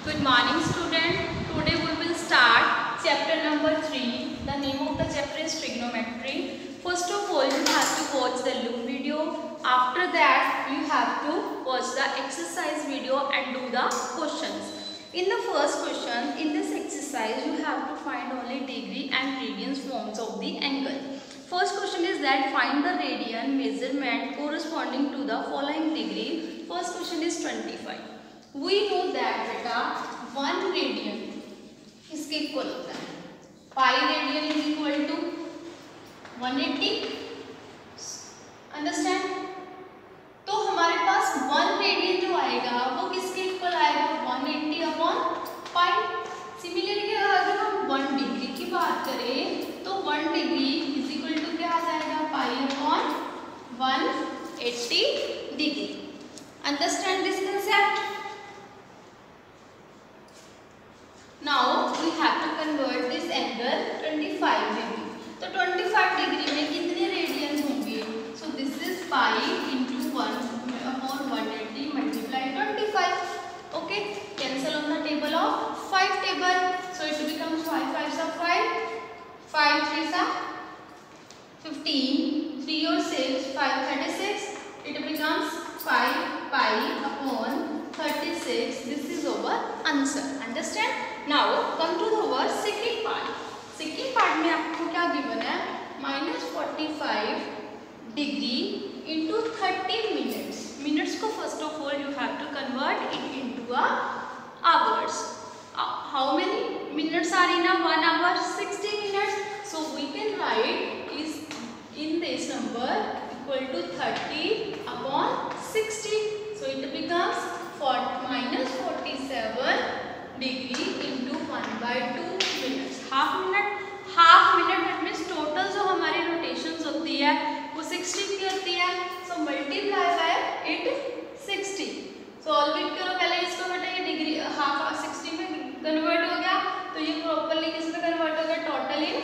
Good morning student. Today we will start chapter number 3. The name of the chapter is trigonometry. First of all you have to watch the loop video. After that you have to watch the exercise video and do the questions. In the first question, in this exercise you have to find only degree and radians forms of the angle. First question is that find the radian measurement corresponding to the following degree. First question is 25. We know that बेटा 1 radian इसके equal होता है pi radian is equal to 180. Understand? तो हमारे पास 1 radian जो आएगा वो किसके इक्वल आएगा? 180 अपॉन पाई. सिमिलरली अगर हम 1 डिग्री की बात करें तो 1 डिग्री इज इक्वल टू क्या आ जाएगा? Pi upon 180 degree. Understand this concept? Now we have to convert this angle 25 degree. तो 25 डिग्री में कितने रेडियन होंगे? So this is pi into 1 upon 180 multiply 25. Okay, cancel on the table of 5 table. So it becomes 5 5s are 5, 5 3s are 15, 3 or 6, 5 36. It becomes 5 pi upon 36. This is our answer. Understand? Now come to our second part. Second part में आपको क्या given है? -45 degree into 30 minutes. Minutes को first of all you have to convert it into a hours. How many minutes are in a 1 hour? 60 minutes. So we can write is in this number equal to 30 upon 60. So it becomes -47 degree into 1/2 minutes. Half minute that means total जो हमारी rotations होती है वो 60 की होती है. So multiply by it 60. Solve it करो पहले इसको. बेटा ये डिग्री हाफ 60 में कन्वर्ट हो गया तो ये प्रॉपर्ली किस में कन्वर्ट हो गया? टोटल इन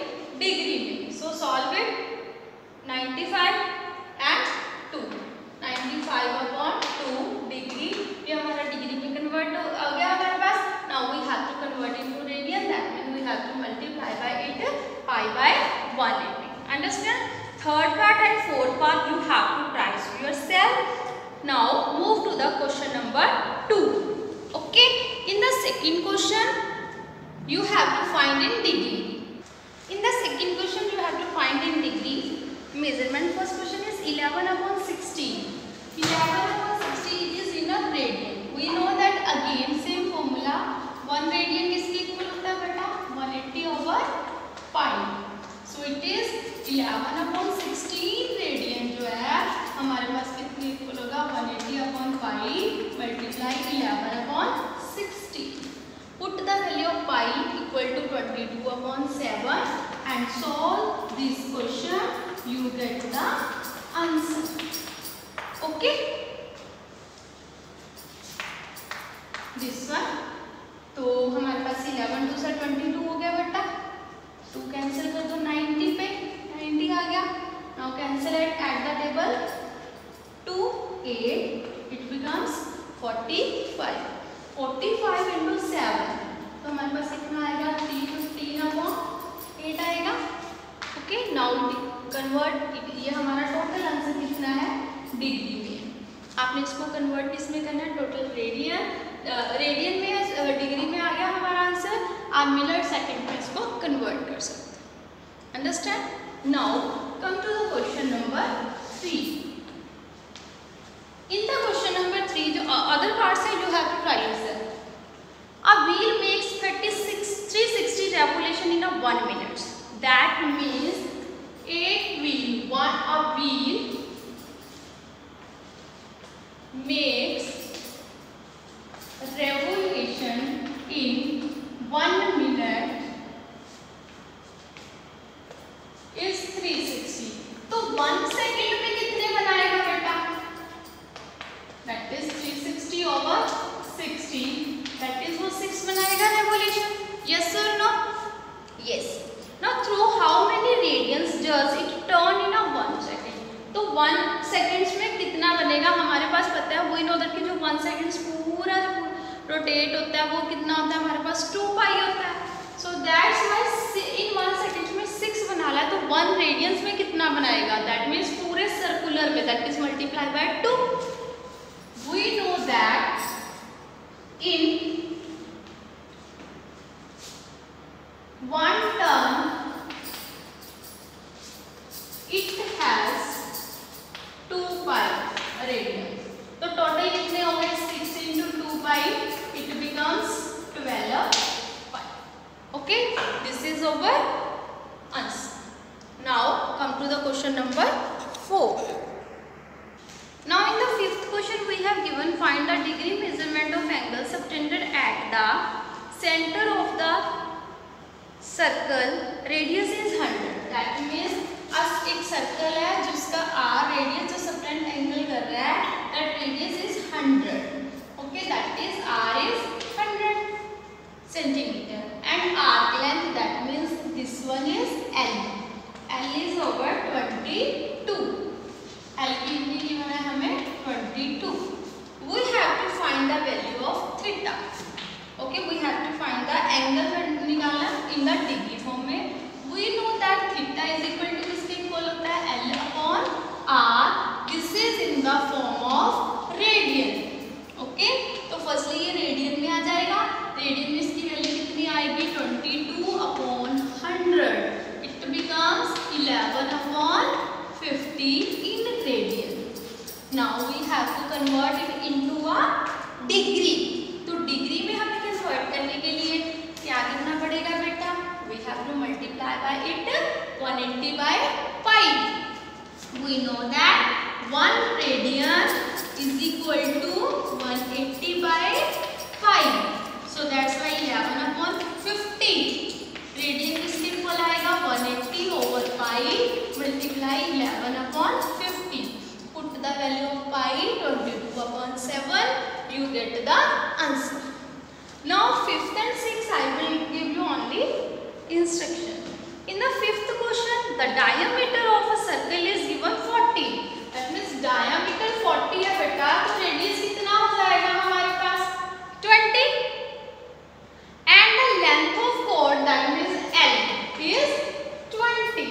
डिग्री में. सो solve it. 95 and 2. 95 upon 2 degree. ये हमारा डिग्री में कन्वर्ट हो गया हमारे पास. Now we have to convert into radian. That means we have to multiply by it pi by 180. Understand? Third part and fourth part you have to try yourself. Now move to the question number 2. Okay. In the second question you have to find in degree. In the second question you have to find in degree measurement. First question is 11 upon 16. 11 upon 16 is in a radian. We know that again same formula. 1 radian किसके equal होता है बेटा? 180 over pi. So it is 11 upon 16 radian जो है हमारे पास कितने equal होगा? 180 upon pi multiply 11 upon 60. Put the value of pi equal to 22 upon 7 and solve this question. You get the answer. Okay, this one. तो हमारे पास 11 2 से 22 हो गया बेटा. 2 कैंसिल कर दो 90 पे. 90 आ गया. Now cancel at the table. 2 8 it becomes 45. 45 into 7 तो हमारे पास कितना आएगा? 315 अपॉन 8 आएगा. Okay, now convert. ये हमारा टोटल आंसर कितना है? डिग्री में. आपने इसको कन्वर्ट किसमें करना है? टोटल रेडियन में डिग्री में आ गया हमारा आंसर. आप मिनट सेकंड में इसको कन्वर्ट कर सकते हैं. Understand? Now come to the question number 3. In the question number 3 जो अदर पार्ट्स है you have to try yourself. A wheel makes 360 revolution in 1 minute. That means a wheel makes revolution in 1 minute is 360. तो 1 second में कितने बनाएगा बेटा? That is 360 over 60. That is वो 6 बनाएगा revolution. Yes or no? Yes. Now through how many radians does it turn in a 1 second? तो 1 seconds में कितना बनेगा? हमारे पास पता है. वो इन दैट कि जो 1 सेकेंड्स पूरा रोटेट होता है वो कितना होता है हमारे पास 2 पाई होता है। सो दैट्स वाई इन 1 सेकंड में 6 बना रहा है तो 1 रेडियंस में कितना बनाएगा, दैट मीन्स पूरे सर्कुलर में, that is multiply by 2। We know that in 1 turn it has 2 pi radians। तो टोटल कितने हो गए, 6 into 2 pi, it becomes 12 pi। Okay, this is our answer। Now come to the question number 4। Now in the 5th question we have given find the degree measurement of angle subtended at the center of the circle, radius is 100। That means अब एक circle है जिसका R radius जो subtend angle कर रहा है, that radius is 100। Okay, that is R is 100 centimetre and arc length, that means this one is L. L is over 22। L की कितनी गिवन है हमें 22। We have to find the value of theta. Okay, we have to find the angle निकालना इन the degree form में। We know that theta is equal to किसके equal होता है, L upon R. This is in the form of radian. Okay, तो firstly ये radian में आ जाएगा। रेडियन में इसकी वैल्यू कितनी आएगी, 22 upon 100। It becomes 11 upon 50 in radian. Now we have to convert it into a degree. तो डिग्री में हमें कन्वर्ट करने के लिए क्या करना पड़ेगा बेटा, we have to multiply by it 180 by pi. We know that 1 radian is equal to 180 by pi. So that's why 11 upon 50। Radian किसके इक्वल आएगा, 180 over pi multiply 11 upon 50। Put the value of pi 22 upon 7, you get the answer। Now 5th and 6th I will give you only instruction। In the 5th question the diameter of a circle is given 40। that means diameter 40 है बेटा, तो radius कितना हो जाएगा हमारे पास 20 and the length of chord that means L is 20।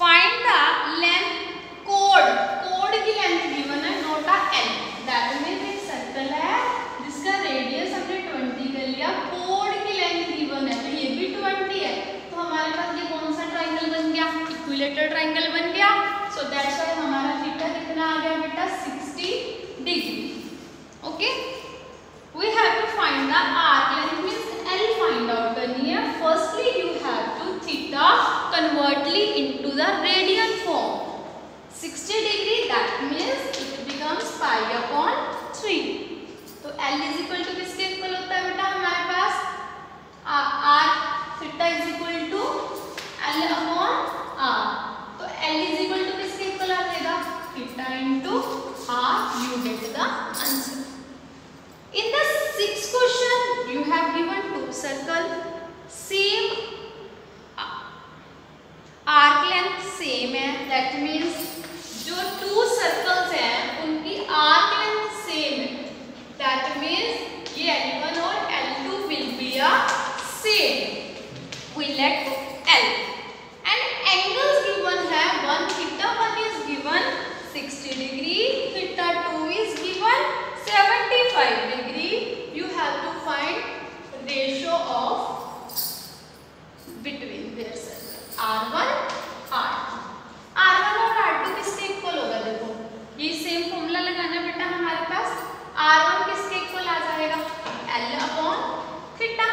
find the length chord, chord की length given है, not a L। That means एक सर्कल है जिसका रेडियस हमने 20 कर लिया, कोड की लेंथ गिवन है तो ये भी 20 है, तो हमारे पास ये कौन सा ट्रायंगल बन गया, इक्विलेटरल ट्रायंगल बन गया। सो दैट्स व्हाई हमारा थीटा कितना आ गया बेटा 60 degree. Okay, we have to find the arc length means L find out करनी है। Firstly you have to theta convertly into the radian form. 60 degree that means it becomes pi upon 3। तो L is equal to किसके equal होता है बेटा हमारे पास, R theta is equal to L upon R. तो L इज इक्वल टू किसके equal आ जाएगा, theta into R. You get the answer. In the 6th question you have given 2 circle, same arc length same है, that means जो 2 circles हैं उनकी arc length same है। That means ये L1 और L2 will be a same. We let L and angles given है, 1 theta 1 is given 60 degree, theta 2 is given 75 degree. You have to find ratio of between their circle R1 R2। R1 और R2 किसके equal होगा, देखो ये same formula लगाना बेटा हमारे पास। R1 किसके इक्वल आ जाएगा, L अपॉन थीटा।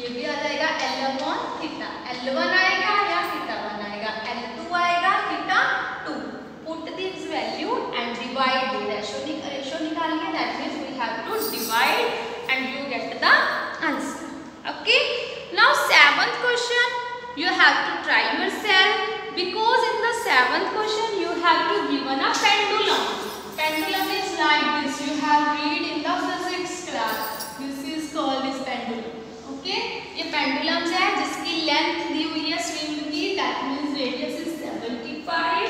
ये भी आ जाएगा L अपॉन थीटा। L1 आएगा या थीटा 1 आएगा, L2 आएगा theta 2। Put this value and divide the ratio निकालिए, that means we have to divide and you get the answer. Okay, now 7th question you have to try yourself, because in the 7th question you have to given a pendulum. Pendulum is like this, you have read in the physics class, this is called as pendulum। okay, ये pendulum है जिसकी length दी हुई है swing की, that means radius is 75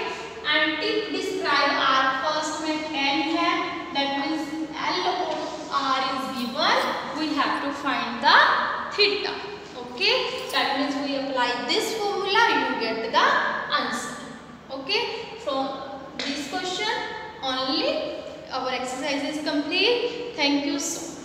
and tip describe arc first में 10 है, that means L have to find the theta. Okay, that means we apply this formula, you get the answer. Okay, from this question only our exercise is complete. Thank you so much.